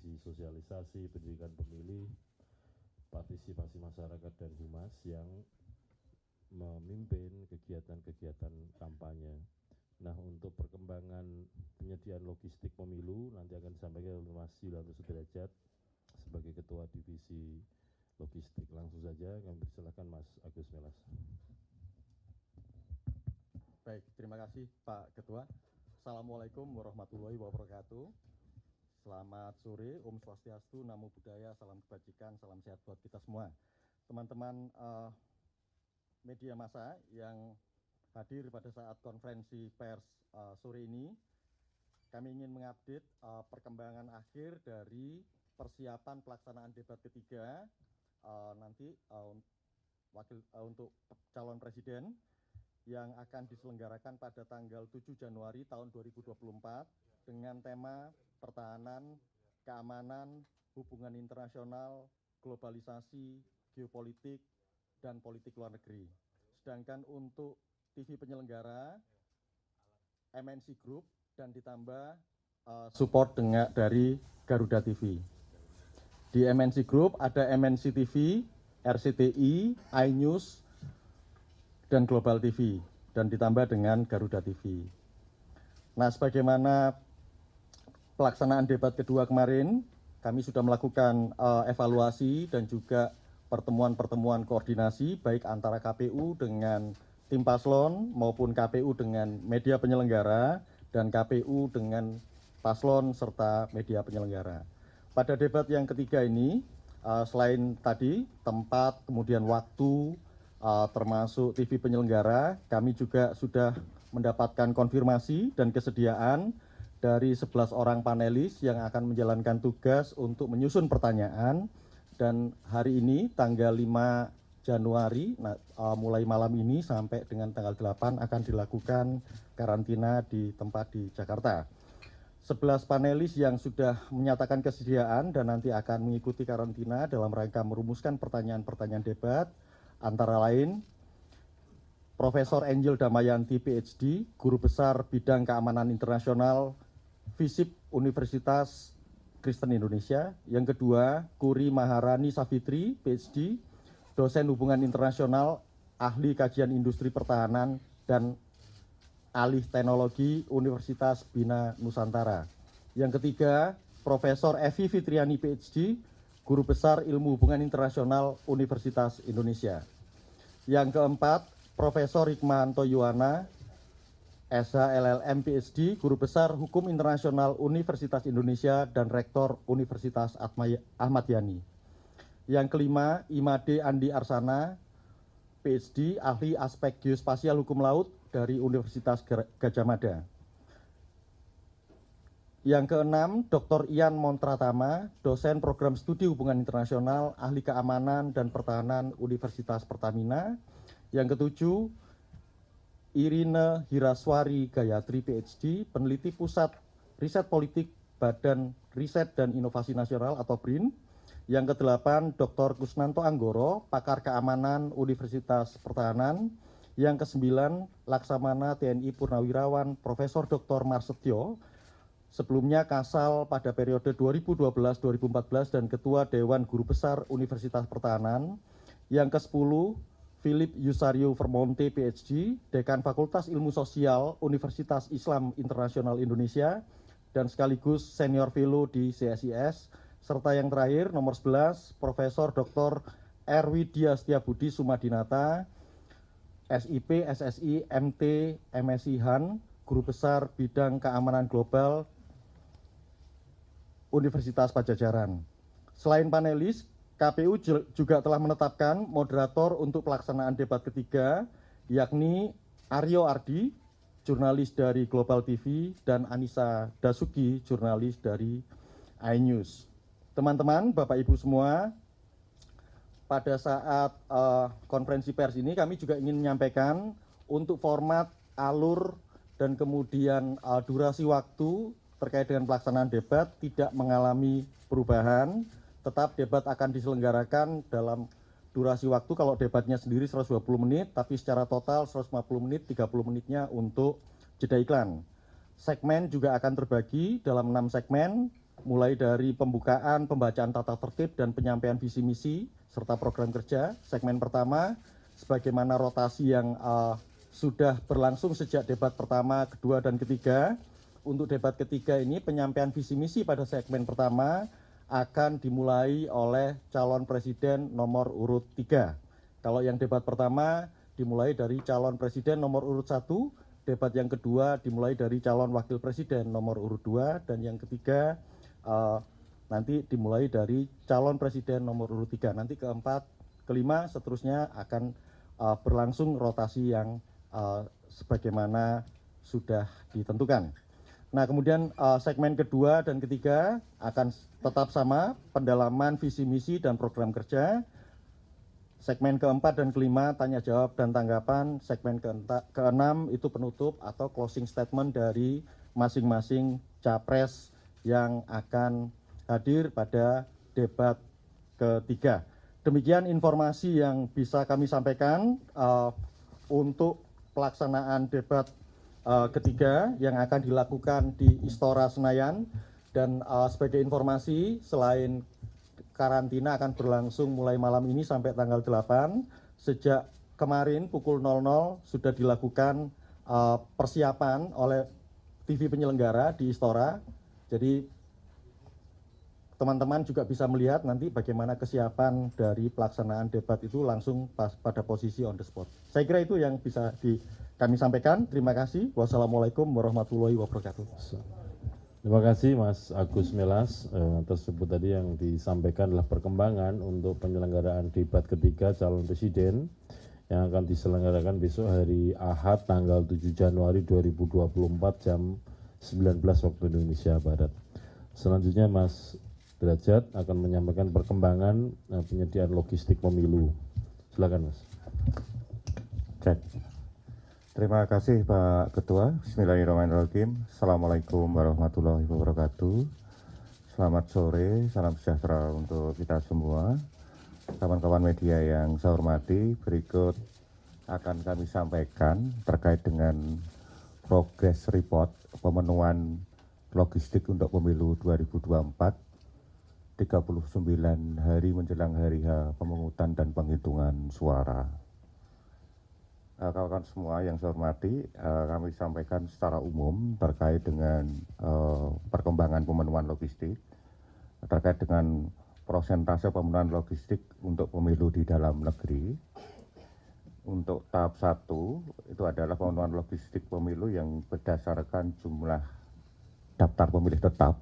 divisi sosialisasi pendidikan pemilih, partisipasi masyarakat dan humas yang memimpin kegiatan-kegiatan kampanye. Nah, untuk perkembangan penyediaan logistik pemilu nanti akan disampaikan oleh Mas Yulianto Sudrajat sebagai Ketua Divisi Logistik. Langsung saja kami persilakan Mas Agus Melas. Baik, terima kasih Pak Ketua. Assalamualaikum warahmatullahi wabarakatuh. Selamat sore, Om Swastiastu, Namo Buddhaya, salam kebajikan, salam sehat buat kita semua. Teman-teman media massa yang hadir pada saat konferensi pers sore ini, kami ingin mengupdate perkembangan akhir dari persiapan pelaksanaan debat ketiga nanti untuk calon presiden yang akan diselenggarakan pada tanggal 7 Januari tahun 2024 dengan tema pertahanan, keamanan, hubungan internasional, globalisasi, geopolitik, dan politik luar negeri. Sedangkan untuk TV penyelenggara, MNC Group, dan ditambah support dari Garuda TV. Di MNC Group ada MNC TV, RCTI, iNews, dan Global TV, dan ditambah dengan Garuda TV. Nah, sebagaimana pelaksanaan debat kedua kemarin, kami sudah melakukan evaluasi dan juga pertemuan-pertemuan koordinasi baik antara KPU dengan tim paslon maupun KPU dengan media penyelenggara dan KPU dengan paslon serta media penyelenggara. Pada debat yang ketiga ini, selain tadi tempat, kemudian waktu, termasuk TV penyelenggara, kami juga sudah mendapatkan konfirmasi dan kesediaan dari 11 orang panelis yang akan menjalankan tugas untuk menyusun pertanyaan. Dan hari ini tanggal 5 Januari, mulai malam ini sampai dengan tanggal 8 akan dilakukan karantina di tempat di Jakarta. 11 panelis yang sudah menyatakan kesediaan dan nanti akan mengikuti karantina dalam rangka merumuskan pertanyaan-pertanyaan debat, antara lain Profesor Angel Damayanti PhD, Guru Besar Bidang Keamanan Internasional, FISIP Universitas Kristen Indonesia. Yang kedua, Kuri Maharani Savitri, PhD, Dosen Hubungan Internasional, Ahli Kajian Industri Pertahanan, dan Alih Teknologi Universitas Bina Nusantara. Yang ketiga, Profesor Evi Fitriani, PhD, Guru Besar Ilmu Hubungan Internasional Universitas Indonesia. Yang keempat, Profesor Hikmahanto Yuwana, SH LLM PhD, Guru Besar Hukum Internasional Universitas Indonesia dan Rektor Universitas Ahmad Yani. Yang kelima, Imade Andi Arsana, PhD, Ahli Aspek Geospasial Hukum Laut dari Universitas Gadjah Mada. Yang keenam, Dr. Ian Montratama, Dosen Program Studi Hubungan Internasional, Ahli Keamanan dan Pertahanan Universitas Pertamina. Yang ketujuh, Irina Hiraswari Gayatri, PhD, Peneliti Pusat Riset Politik Badan Riset dan Inovasi Nasional atau BRIN. Yang kedelapan, Dr. Kusnanto Anggoro, Pakar Keamanan Universitas Pertahanan. Yang kesembilan, Laksamana TNI Purnawirawan Profesor Dr. Marsetyo, sebelumnya Kasal pada periode 2012-2014 dan Ketua Dewan Guru Besar Universitas Pertahanan. Yang ke-10, Philip Yusario Vermonte, PhD, Dekan Fakultas Ilmu Sosial Universitas Islam Internasional Indonesia, dan sekaligus Senior Fellow di CSIS. Serta yang terakhir, nomor 11, Profesor Dr. Erwi Diastiabudi Sumadinata, SIP, SSI, MT, MSI Han, Guru Besar Bidang Keamanan Global Universitas Pajajaran. Selain panelis, KPU juga telah menetapkan moderator untuk pelaksanaan debat ketiga, yakni Aryo Ardi, jurnalis dari Global TV, dan Anissa Dasuki, jurnalis dari iNews. Teman-teman, Bapak Ibu semua, pada saat konferensi pers ini kami juga ingin menyampaikan untuk format, alur, dan kemudian durasi waktu terkait dengan pelaksanaan debat tidak mengalami perubahan. Tetap debat akan diselenggarakan dalam durasi waktu, kalau debatnya sendiri 120 menit, tapi secara total 150 menit, 30 menitnya untuk jeda iklan. Segmen juga akan terbagi dalam 6 segmen. mulai dari pembukaan, pembacaan tata tertib dan penyampaian visi misi serta program kerja. Segmen pertama, sebagaimana rotasi yang sudah berlangsung sejak debat pertama, kedua, dan ketiga. Untuk debat ketiga ini penyampaian visi misi pada segmen pertama akan dimulai oleh calon presiden nomor urut 3. Kalau yang debat pertama dimulai dari calon presiden nomor urut 1, debat yang kedua dimulai dari calon wakil presiden nomor urut 2, dan yang ketiga nanti dimulai dari calon presiden nomor urut 3. Nanti keempat, kelima, seterusnya akan berlangsung rotasi yang sebagaimana sudah ditentukan. Nah, kemudian segmen kedua dan ketiga akan tetap sama, pendalaman visi misi dan program kerja. Segmen keempat dan kelima, tanya jawab dan tanggapan. Segmen keenam itu penutup atau closing statement dari masing-masing capres yang akan hadir pada debat ketiga. Demikian informasi yang bisa kami sampaikan untuk pelaksanaan debat ketiga yang akan dilakukan di Istora Senayan. Dan sebagai informasi, selain karantina akan berlangsung mulai malam ini sampai tanggal 8, sejak kemarin pukul 00 sudah dilakukan persiapan oleh TV penyelenggara di Istora. Jadi teman-teman juga bisa melihat nanti bagaimana kesiapan dari pelaksanaan debat itu langsung pada posisi on the spot. Saya kira itu yang bisa kami sampaikan. Terima kasih. Wassalamualaikum warahmatullahi wabarakatuh. Terima kasih Mas Agus Melas. Tersebut tadi yang disampaikan adalah perkembangan untuk penyelenggaraan debat ketiga calon presiden yang akan diselenggarakan besok hari Ahad tanggal 7 Januari 2024 jam 19 waktu Indonesia Barat. Selanjutnya Mas Derajat akan menyampaikan perkembangan penyediaan logistik pemilu. Silakan Mas. Cek. Terima kasih Pak Ketua. Bismillahirrahmanirrahim. Assalamualaikum warahmatullahi wabarakatuh. Selamat sore, salam sejahtera untuk kita semua. Kawan-kawan media yang saya hormati, berikut akan kami sampaikan terkait dengan progress report pemenuhan logistik untuk pemilu 2024, 39 hari menjelang hari H pemungutan dan penghitungan suara. Kawan-kawan semua yang saya hormati, kami sampaikan secara umum terkait dengan perkembangan pemenuhan logistik, terkait dengan prosentase pemenuhan logistik untuk pemilu di dalam negeri. Untuk tahap 1 itu adalah pemenuhan logistik pemilu yang berdasarkan jumlah daftar pemilih tetap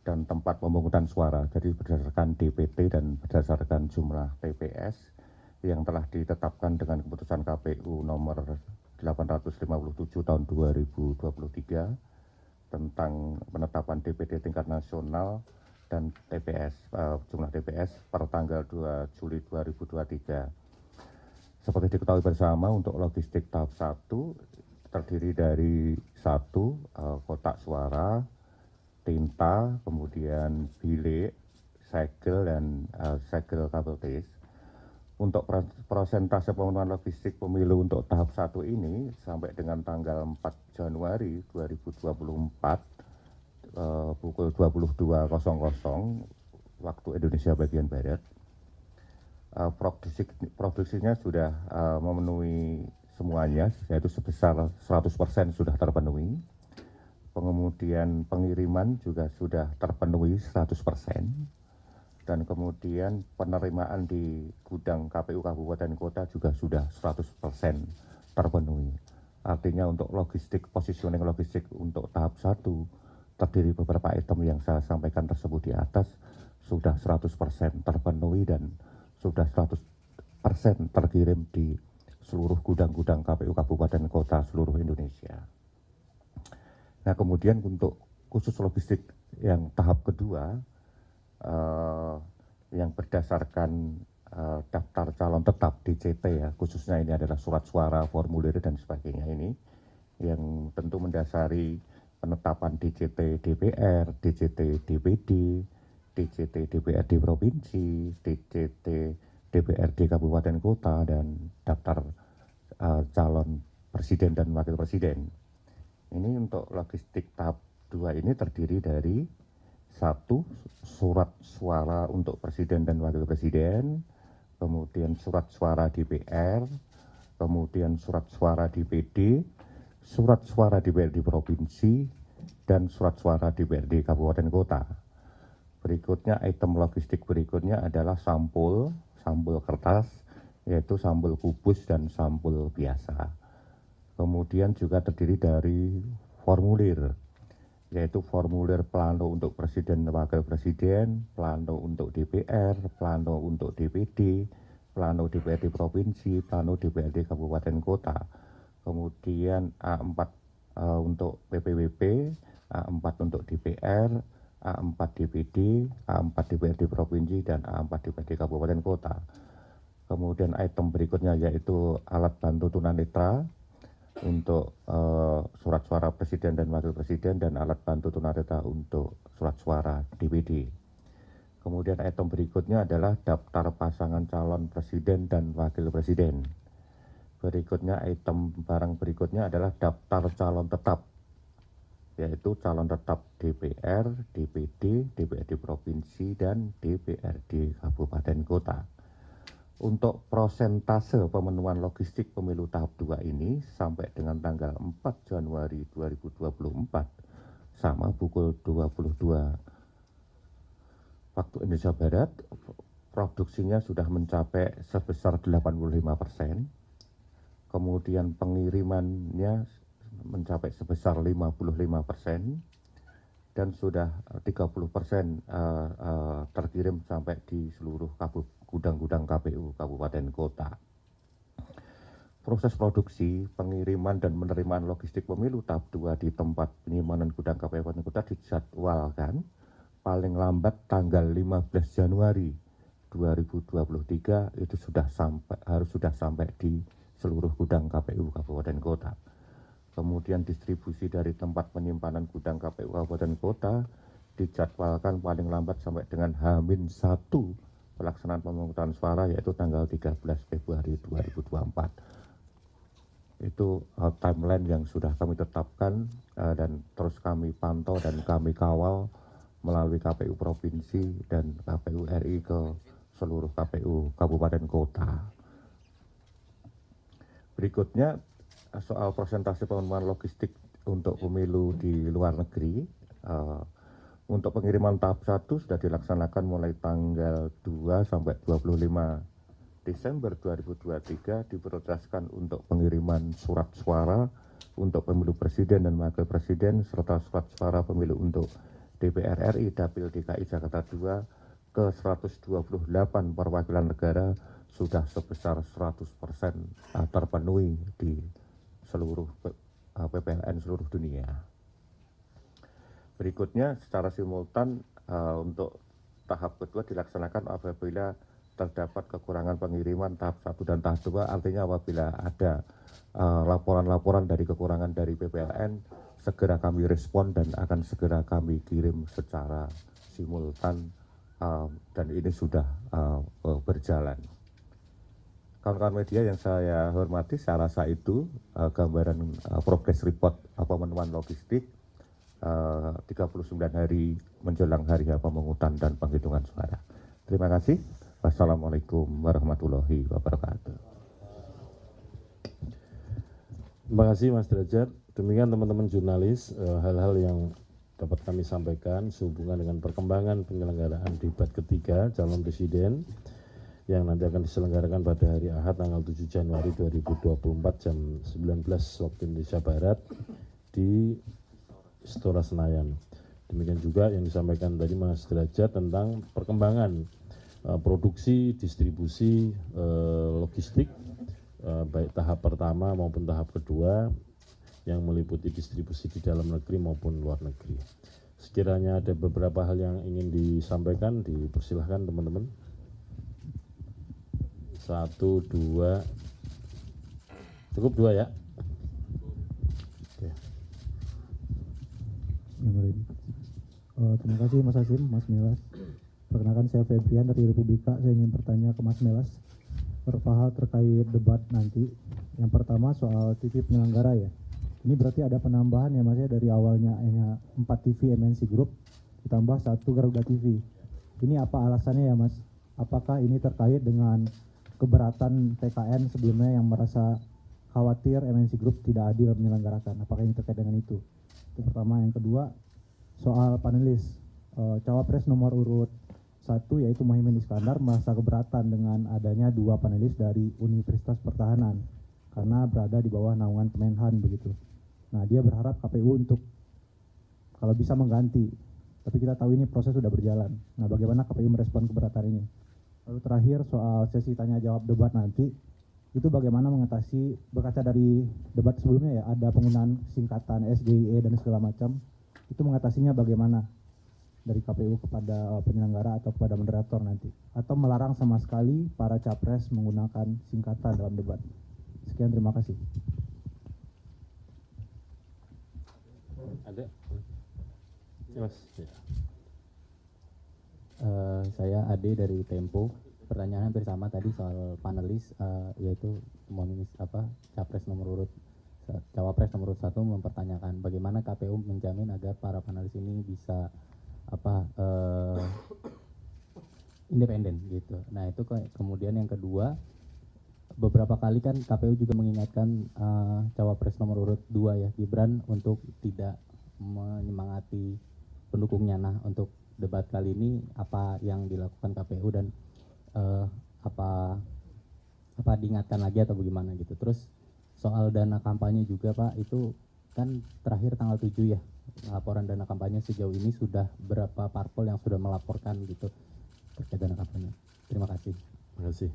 dan tempat pemungutan suara, jadi berdasarkan DPT dan berdasarkan jumlah TPS yang telah ditetapkan dengan keputusan KPU nomor 857 tahun 2023 tentang penetapan DPT tingkat nasional dan TPS, jumlah TPS per tanggal 2 Juli 2023. Seperti diketahui bersama, untuk logistik tahap 1 terdiri dari 1 kotak suara, tinta, kemudian bilik, segel, dan segel KPPS. Untuk prosentase pemenuhan logistik pemilu untuk tahap 1 ini sampai dengan tanggal 4 Januari 2024 pukul 22.00 waktu Indonesia bagian Barat, produksinya sudah memenuhi semuanya, yaitu sebesar 100% sudah terpenuhi. Kemudian pengiriman juga sudah terpenuhi 100%. Dan kemudian penerimaan di gudang KPU Kabupaten Kota juga sudah 100% terpenuhi. Artinya untuk logistik, positioning logistik untuk tahap 1 terdiri beberapa item yang saya sampaikan tersebut di atas sudah 100% terpenuhi dan sudah 100% terkirim di seluruh gudang-gudang KPU Kabupaten Kota seluruh Indonesia. Nah, kemudian untuk khusus logistik yang tahap kedua, yang berdasarkan daftar calon tetap DCT ya, khususnya ini adalah surat suara, formulir dan sebagainya ini, yang tentu mendasari penetapan DCT DPR, DCT DPD, DCT DPRD Provinsi, DCT DPRD Kabupaten Kota, dan daftar calon presiden dan wakil presiden. Ini untuk logistik tahap 2 ini terdiri dari Satu, surat suara untuk presiden dan wakil presiden, kemudian surat suara DPR, kemudian surat suara DPD, surat suara DPRD provinsi, dan surat suara DPRD kabupaten kota. Berikutnya item logistik berikutnya adalah sampul kertas, yaitu sampul kubus dan sampul biasa. Kemudian juga terdiri dari formulir, yaitu formulir plano untuk presiden dan wakil presiden, plano untuk DPR, plano untuk DPD, plano DPRD provinsi, plano DPRD kabupaten kota, kemudian A4 untuk PPWP, A4 untuk DPR, A4 DPD, A4 DPRD provinsi, dan A4 DPRD kabupaten kota. Kemudian item berikutnya yaitu alat bantu tunanetra untuk surat suara presiden dan wakil presiden, dan alat bantu tunanetra untuk surat suara DPD. Kemudian item berikutnya adalah daftar pasangan calon presiden dan wakil presiden. Berikutnya item barang berikutnya adalah daftar calon tetap, yaitu calon tetap DPR, DPD, DPRD provinsi, dan DPRD kabupaten kota. Untuk prosentase pemenuhan logistik pemilu tahap 2 ini sampai dengan tanggal 4 Januari 2024 sama pukul 22 waktu Indonesia Barat, produksinya sudah mencapai sebesar 85%, kemudian pengirimannya mencapai sebesar 55%, dan sudah 30% terkirim sampai di seluruh gudang-gudang KPU kabupaten kota. Proses produksi, pengiriman dan penerimaan logistik pemilu tahap 2 di tempat penyimpanan gudang KPU kabupaten kota dijadwalkan paling lambat tanggal 15 Januari 2023 itu harus sudah sampai di seluruh gudang KPU kabupaten kota. Kemudian distribusi dari tempat penyimpanan gudang KPU kabupaten kota dijadwalkan paling lambat sampai dengan H-1 pelaksanaan pemungutan suara, yaitu tanggal 13 Februari 2024. Itu timeline yang sudah kami tetapkan dan terus kami pantau dan kami kawal melalui KPU provinsi dan KPU RI ke seluruh KPU kabupaten kota. Berikutnya soal persentase pemenuhan logistik untuk pemilu di luar negeri. Untuk pengiriman tahap 1 sudah dilaksanakan mulai tanggal 2 sampai 25 Desember 2023, diprioritaskan untuk pengiriman surat suara untuk pemilu presiden dan wakil presiden, serta surat suara pemilu untuk DPR RI, Dapil DKI Jakarta II ke 128 perwakilan negara sudah sebesar 100% terpenuhi di seluruh PPLN seluruh dunia. Berikutnya secara simultan untuk tahap kedua dilaksanakan apabila terdapat kekurangan pengiriman tahap 1 dan tahap 2, artinya apabila ada laporan-laporan dari kekurangan dari PPLN, segera kami respon dan akan segera kami kirim secara simultan, dan ini sudah berjalan. Kawan-kawan media yang saya hormati, saya rasa itu gambaran progress report pemenuhan logistik 39 hari menjelang hari pemungutan dan penghitungan suara. Terima kasih. Wassalamualaikum warahmatullahi wabarakatuh. Terima kasih Mas Derajat. Demikian teman-teman jurnalis, hal-hal yang dapat kami sampaikan sehubungan dengan perkembangan penyelenggaraan debat ketiga calon presiden yang nanti akan diselenggarakan pada hari Ahad tanggal 7 Januari 2024 jam 19 waktu Indonesia Barat di Istora Senayan. Demikian juga yang disampaikan tadi Mas Derajat tentang perkembangan produksi, distribusi, logistik, baik tahap pertama maupun tahap kedua yang meliputi distribusi di dalam negeri maupun luar negeri. Sekiranya ada beberapa hal yang ingin disampaikan, dipersilahkan teman-teman. 1, 2, cukup 2 ya. Terima kasih Mas Hasim, Mas Melas. Perkenalkan saya Febrian dari Republika. Saya ingin bertanya ke Mas Melas beberapa hal terkait debat nanti. Yang pertama soal TV penyelenggara ya. Ini berarti ada penambahan ya Mas ya, dari awalnya hanya 4 TV MNC Group, ditambah 1 Garuda TV. Ini apa alasannya ya Mas? Apakah ini terkait dengan keberatan TKN sebelumnya yang merasa khawatir MNC Group tidak adil menyelenggarakan? Apakah ini terkait dengan itu? Itu pertama. Yang kedua, soal panelis. Cawapres nomor urut 1 yaitu Muhaimin Iskandar merasa keberatan dengan adanya 2 panelis dari Universitas Pertahanan karena berada di bawah naungan Kemenhan begitu. Nah, dia berharap KPU untuk kalau bisa mengganti. Tapi kita tahu ini proses sudah berjalan. Nah, bagaimana KPU merespon keberatan ini? Lalu terakhir soal sesi tanya jawab debat nanti, itu bagaimana mengatasi, berkaca dari debat sebelumnya ya, ada penggunaan singkatan SGIE dan segala macam, itu mengatasinya bagaimana dari KPU kepada penyelenggara atau kepada moderator nanti? Atau melarang sama sekali para capres menggunakan singkatan dalam debat? Sekian, terima kasih. Ada? Ya, Mas. Ya. Saya Ade dari Tempo. Pertanyaan hampir sama tadi soal panelis, yaitu cawapres nomor urut 1 mempertanyakan bagaimana KPU menjamin agar para panelis ini bisa independen gitu. Nah, itu kemudian yang kedua, beberapa kali kan KPU juga mengingatkan cawapres nomor urut 2 ya, Gibran, untuk tidak menyemangati pendukungnya. Nah, untuk debat kali ini apa yang dilakukan KPU dan apa diingatkan lagi atau bagaimana gitu. Terus soal dana kampanye juga Pak, itu kan terakhir tanggal 7 ya, laporan dana kampanye sejauh ini sudah berapa parpol yang sudah melaporkan gitu terkait dana kampanye. Terima kasih. Terima kasih.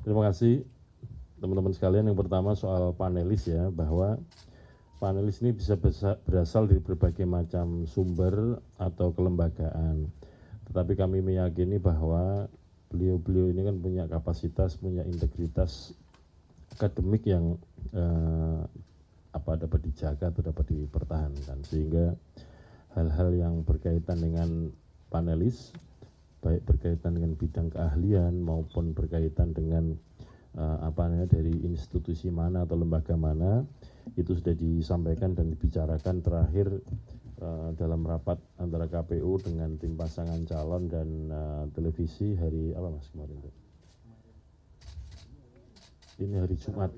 Terima kasih teman-teman sekalian. Yang pertama soal panelis ya, bahwa panelis ini bisa berasal dari berbagai macam sumber atau kelembagaan. Tetapi kami meyakini bahwa beliau-beliau ini kan punya kapasitas, punya integritas akademik yang dapat dijaga atau dapat dipertahankan. Sehingga hal-hal yang berkaitan dengan panelis, baik berkaitan dengan bidang keahlian maupun berkaitan dengan dari institusi mana atau lembaga mana, itu sudah disampaikan dan dibicarakan terakhir dalam rapat antara KPU dengan tim pasangan calon dan televisi hari apa Mas kemarin itu? Ini hari Jumat.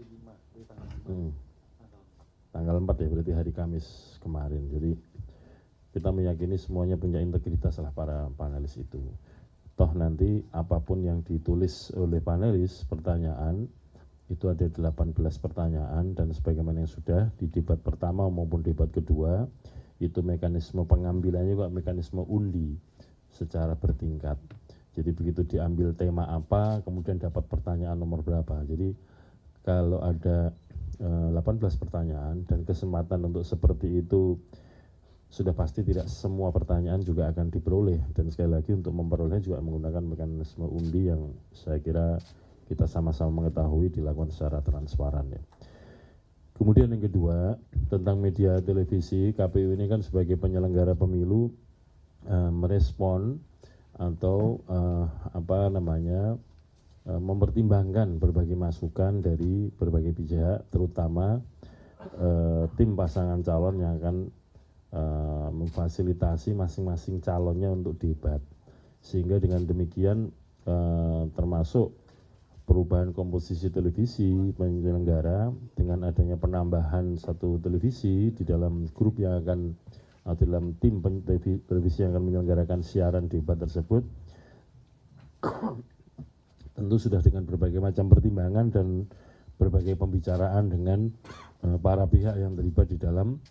Tanggal 4 ya, berarti hari Kamis kemarin. Jadi kita meyakini semuanya punya integritas lah para panelis itu. Toh nanti apapun yang ditulis oleh panelis pertanyaan itu ada 18 pertanyaan, dan sebagaimana yang sudah di debat pertama maupun debat kedua itu mekanisme pengambilannya juga mekanisme undi secara bertingkat. Jadi begitu diambil tema apa kemudian dapat pertanyaan nomor berapa. Jadi kalau ada 18 pertanyaan dan kesempatan untuk seperti itu, sudah pasti tidak semua pertanyaan juga akan diperoleh, dan sekali lagi untuk memperoleh juga menggunakan mekanisme undi yang saya kira kita sama-sama mengetahui dilakukan secara transparan ya. Kemudian yang kedua, tentang media televisi, KPU ini kan sebagai penyelenggara pemilu merespon atau mempertimbangkan berbagai masukan dari berbagai pihak, terutama tim pasangan calon yang akan memfasilitasi masing-masing calonnya untuk debat, sehingga dengan demikian termasuk perubahan komposisi televisi penyelenggara dengan adanya penambahan 1 televisi di dalam grup yang akan atau dalam tim televisi yang akan menyelenggarakan siaran debat tersebut tentu sudah dengan berbagai macam pertimbangan dan berbagai pembicaraan dengan para pihak yang terlibat di dalam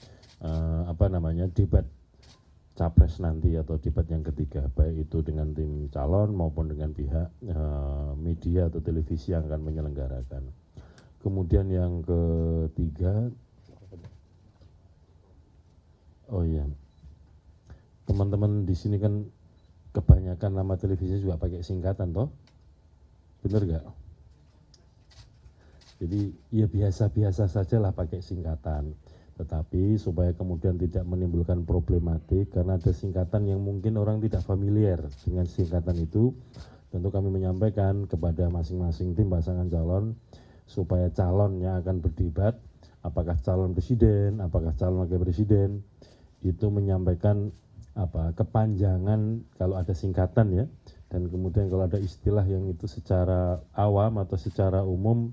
debat capres nanti atau debat yang ketiga, baik itu dengan tim calon maupun dengan pihak media atau televisi yang akan menyelenggarakan. Kemudian yang ketiga, teman-teman di sini kan kebanyakan nama televisi juga pakai singkatan toh, bener gak? Jadi ya biasa-biasa sajalah pakai singkatan. Tetapi supaya kemudian tidak menimbulkan problematik karena ada singkatan yang mungkin orang tidak familiar dengan singkatan itu, tentu kami menyampaikan kepada masing-masing tim pasangan calon supaya calon yang akan berdebat, apakah calon presiden, apakah calon wakil presiden, itu menyampaikan kepanjangan kalau ada singkatan ya, dan kemudian kalau ada istilah yang itu secara awam atau secara umum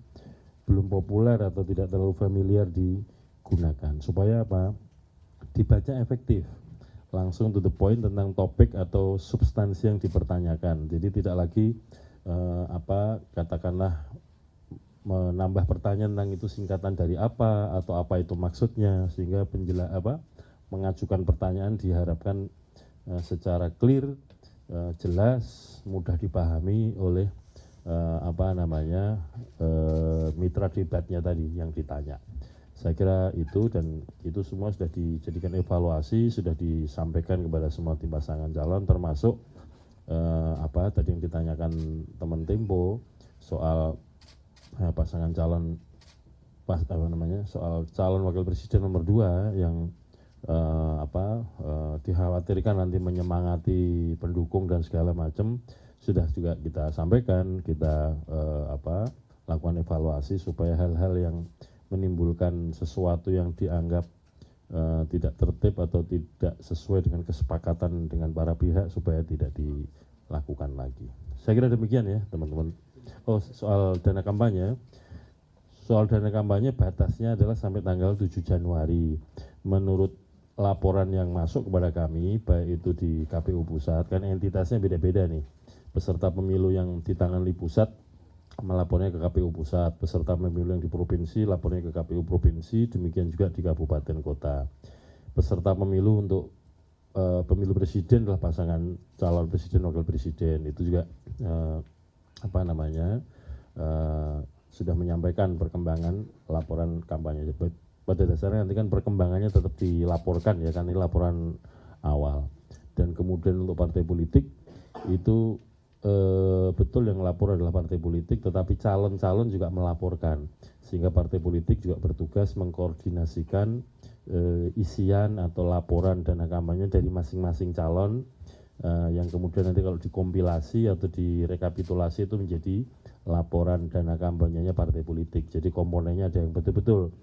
belum populer atau tidak terlalu familiar digunakan, supaya dibaca efektif, langsung to the point tentang topik atau substansi yang dipertanyakan. Jadi tidak lagi katakanlah menambah pertanyaan tentang itu singkatan dari apa atau apa itu maksudnya, sehingga mengajukan pertanyaan diharapkan secara clear, jelas, mudah dipahami oleh mitra debatnya tadi yang ditanya. Saya kira itu, dan itu semua sudah dijadikan evaluasi, sudah disampaikan kepada semua tim pasangan calon, termasuk tadi yang ditanyakan teman Tempo soal pasangan calon soal calon wakil presiden nomor 2 yang dikhawatirkan nanti menyemangati pendukung dan segala macam, sudah juga kita sampaikan, kita lakukan evaluasi supaya hal-hal yang menimbulkan sesuatu yang dianggap tidak tertib atau tidak sesuai dengan kesepakatan dengan para pihak supaya tidak dilakukan lagi. Saya kira demikian ya teman-teman. Oh, soal dana kampanye. Soal dana kampanye batasnya adalah sampai tanggal 7 Januari. Menurut laporan yang masuk kepada kami, baik itu di KPU Pusat, kan entitasnya beda-beda nih. Peserta pemilu yang ditangani pusat melapornya ke KPU Pusat, peserta pemilu yang di provinsi lapornya ke KPU Provinsi, demikian juga di kabupaten kota. Peserta pemilu untuk pemilu presiden adalah pasangan calon presiden wakil presiden, itu juga sudah menyampaikan perkembangan laporan kampanye. Pada dasarnya nanti kan perkembangannya tetap dilaporkan ya, kan ini laporan awal. Dan kemudian untuk partai politik itu betul yang melapor adalah partai politik, tetapi calon-calon juga melaporkan, sehingga partai politik juga bertugas mengkoordinasikan isian atau laporan dana kampanye dari masing-masing calon, yang kemudian nanti kalau dikompilasi atau direkapitulasi itu menjadi laporan dana kampanyenya partai politik. Jadi komponennya ada yang betul-betul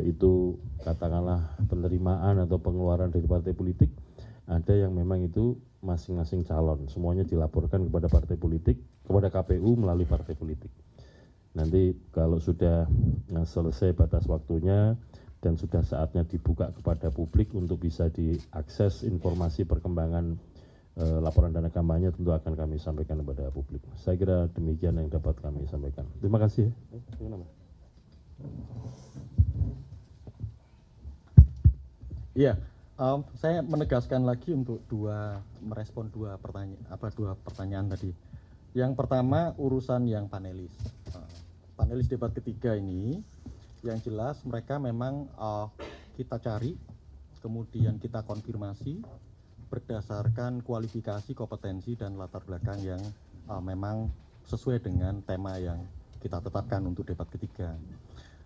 itu katakanlah penerimaan atau pengeluaran dari partai politik, ada yang memang itu masing-masing calon, semuanya dilaporkan kepada partai politik, kepada KPU melalui partai politik. Nanti kalau sudah selesai batas waktunya dan sudah saatnya dibuka kepada publik untuk bisa diakses informasi perkembangan laporan dana kampanye, tentu akan kami sampaikan kepada publik. Saya kira demikian yang dapat kami sampaikan. Terima kasih. Iya, saya menegaskan lagi untuk merespon dua pertanyaan tadi. Yang pertama urusan yang panelis. Panelis debat ketiga ini, yang jelas mereka memang kita cari, kemudian kita konfirmasi berdasarkan kualifikasi, kompetensi, dan latar belakang yang memang sesuai dengan tema yang kita tetapkan untuk debat ketiga.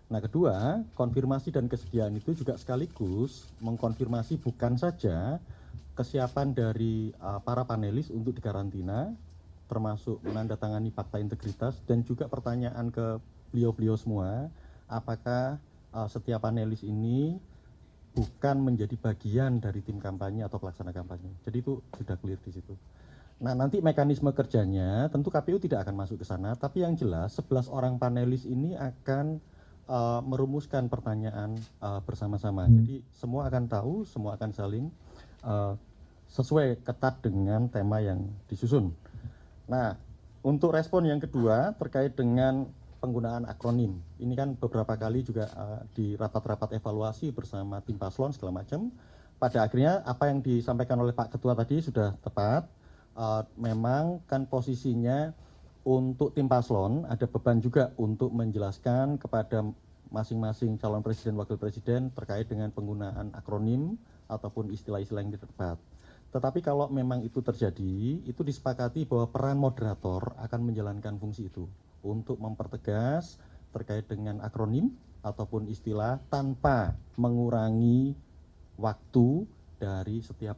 Nah, kedua, konfirmasi dan kesediaan itu juga sekaligus mengkonfirmasi bukan saja kesiapan dari para panelis untuk dikarantina, termasuk menandatangani fakta integritas, dan juga pertanyaan ke beliau-beliau semua, apakah setiap panelis ini bukan menjadi bagian dari tim kampanye atau pelaksana kampanye. Jadi itu sudah clear di situ. Nah, nanti mekanisme kerjanya tentu KPU tidak akan masuk ke sana, tapi yang jelas 11 orang panelis ini akan merumuskan pertanyaan bersama-sama. Jadi semua akan tahu, semua akan saling sesuai ketat dengan tema yang disusun. Nah, untuk respon yang kedua terkait dengan penggunaan akronim. Ini kan beberapa kali juga di rapat-rapat evaluasi bersama tim paslon segala macam. Pada akhirnya apa yang disampaikan oleh Pak Ketua tadi sudah tepat. Memang kan posisinya untuk tim paslon ada beban juga untuk menjelaskan kepada masing-masing calon presiden wakil presiden terkait dengan penggunaan akronim ataupun istilah-istilah yang tepat. Tetapi kalau memang itu terjadi, itu disepakati bahwa peran moderator akan menjalankan fungsi itu untuk mempertegas terkait dengan akronim ataupun istilah tanpa mengurangi waktu dari setiap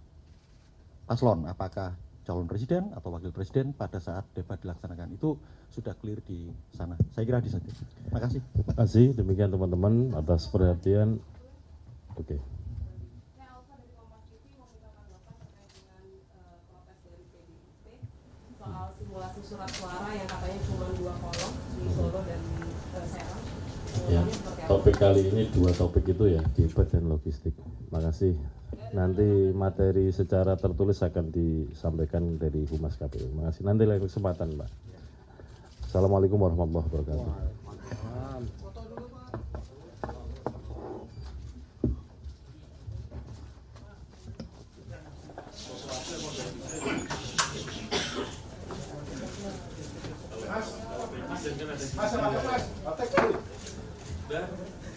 paslon, apakah calon presiden atau wakil presiden pada saat debat dilaksanakan. Itu sudah clear di sana. Saya kira di sana. Terima kasih. Terima kasih. Demikian teman-teman atas perhatian. Oke. simulasi surat suara yang katanya cuma 2 kolom di Solo dan Serang. Ya, topik kali ini 2 topik itu ya, debat dan logistik. Makasih. Nanti materi secara tertulis akan disampaikan dari Humas KPU. Makasih. Nanti lain kesempatan, Pak. Assalamualaikum warahmatullahi wabarakatuh.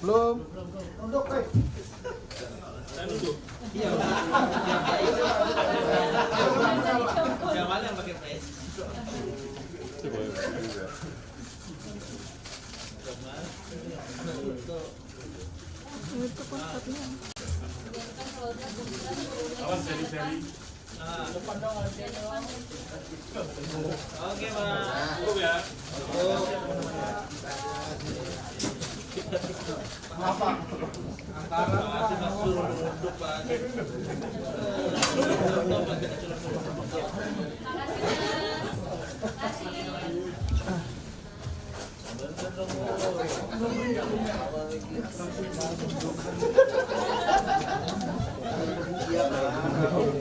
Belum. Duduk, Pak. Saya duduk. Iya. Yang mana yang pakai face? Awas seri-seri. Oke, Pak. Cukup ya. Apa? Antara masih suruh duduk, Pak.